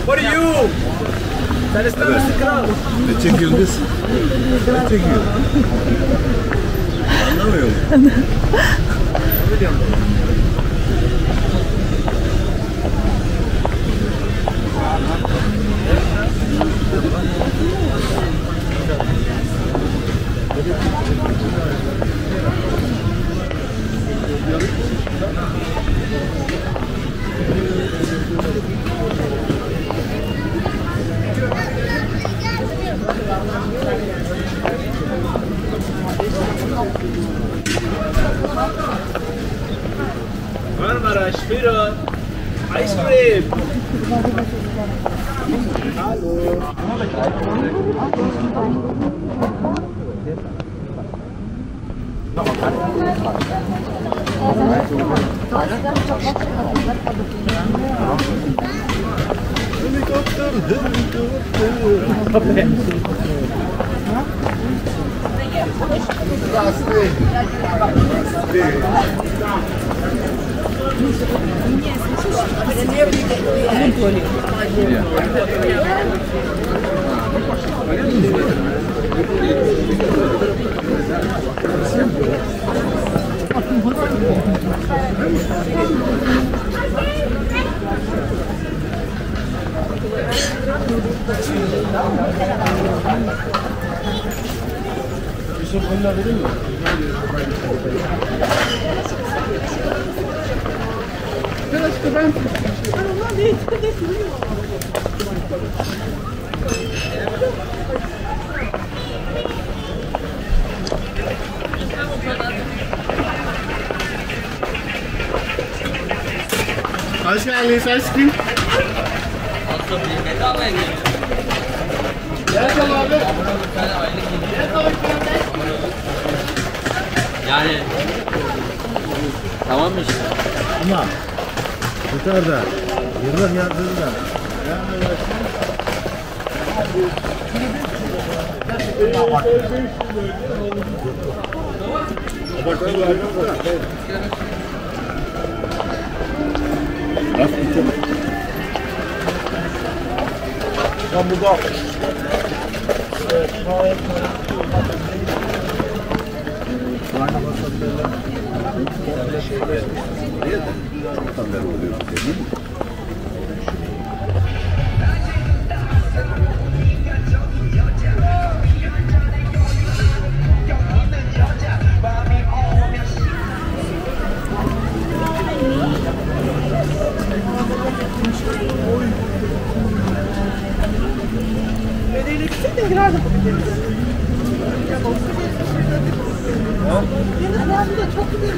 What are you? Sen istemezsin kral. Ne çekiyorsun kız? Ne çekiyorsun? Anlamıyor musun? Marmara, Spiro, Ice Cream. Hallo. Yusuf bunlar verir mi? Hoş geldiniz aşkım. Gel abi. Yani tamam mı işte? Ama tutar da yıllar yardımcı da. Ben burada. Bedeyle gitsek de girerdim. Yani de çok güzel.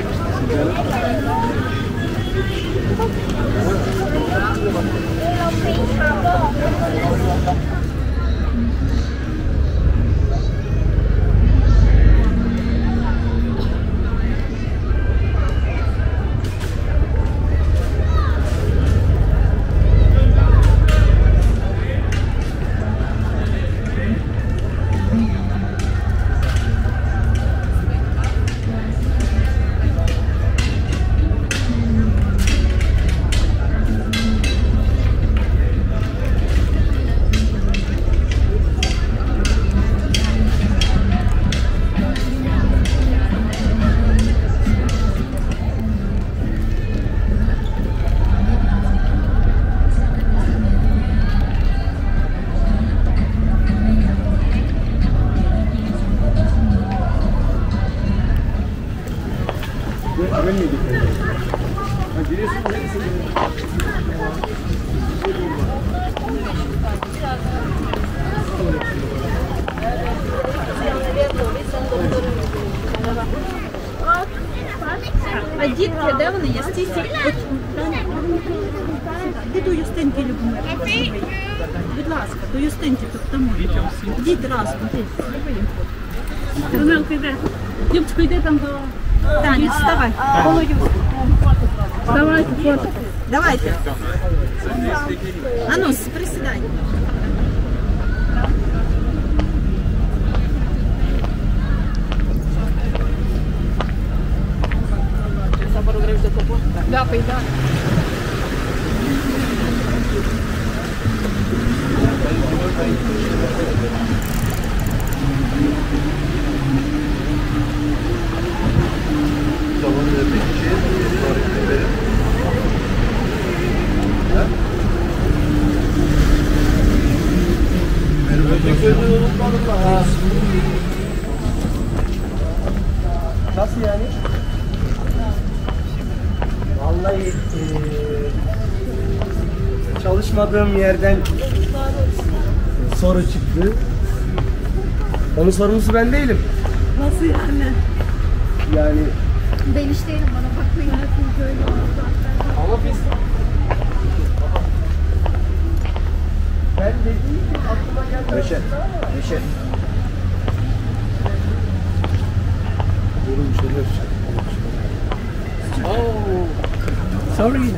Kamil miydi? Ha, giriyorsun neresin? А дітки, де вони є? Стійте. Іди до Юстинки, Любомир. Будь ласка, до Юстинки, тут тому. Йдіть разом, йдіть. Ромелка, йде. Дівчинко, йди там до... Таня, вставай. Давайте фото. Давайте. А ну, присідай. Ляпай, да. Nasıl yani? Vallahi çalışmadığım yerden soru çıktı. Onun sorumlusu ben değilim. Nasıl yani? Yani Ben iş değilim, bana bakmayın. ama biz ben dediğim ki aklıma gelmedi. Neşe. Neşe. Yorum şeyler. Oh. Sorry.